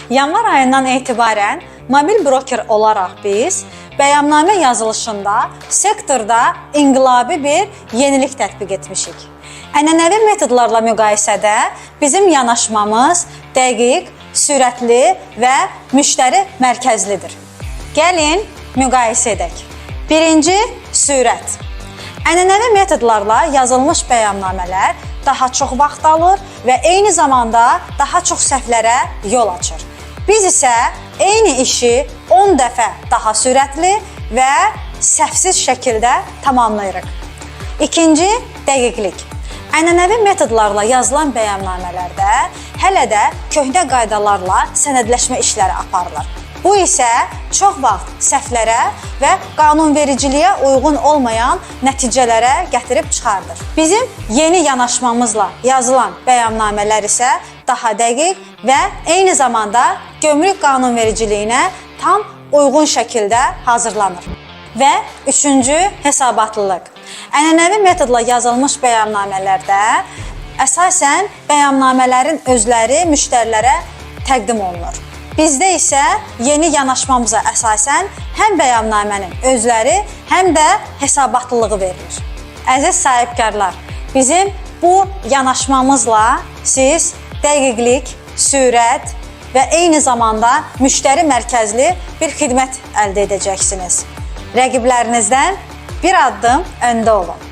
Yanvar ayından etibarən mobil broker olaraq biz bəyannamə yazılışında sektorda inqilabi bir yenilik tətbiq etmişik. Ənənəvi metodlarla müqayisədə bizim yanaşmamız dəqiq, sürətli və müştəri mərkəzlidir. Gəlin müqayisə edək. Birinci, sürət. Ənənəvi metodlarla yazılmış bəyannamələr daha çox vaxt alır və eyni zamanda daha çox səhvlərə yol açır. Biz isə eyni işi 10 dəfə daha sürətli və səhvsiz şəkildə tamamlayırıq. İkinci, dəqiqlik. Ənənəvi metodlarla yazılan bəyannamələrdə hələ də köhnə qaydalarla sənədləşmə işləri aparılır. Bu isə çox vaxt səhvlərə və qanunvericiliyə uyğun olmayan nəticələrə gətirib çıxardır. Bizim yeni yanaşmamızla yazılan bəyannamələr isə daha dəqiq və eyni zamanda gömrük qanunvericiliyinə tam uyğun şəkildə hazırlanır. Və üçüncü, hesabatlılıq. Ənənəvi metodla yazılmış bəyannamələrdə əsasən bəyannamələrin özləri müştərilərə təqdim olunur. Bizdə isə yeni yanaşmamıza əsasən həm bəyannamənin özləri, həm də hesabatlılığı verilir. Əziz sahibkarlar, bizim bu yanaşmamızla siz dəqiqlik, sürət və eyni zamanda müştəri mərkəzli bir xidmət əldə edəcəksiniz. Rəqiblərinizdən bir addım öndə olun.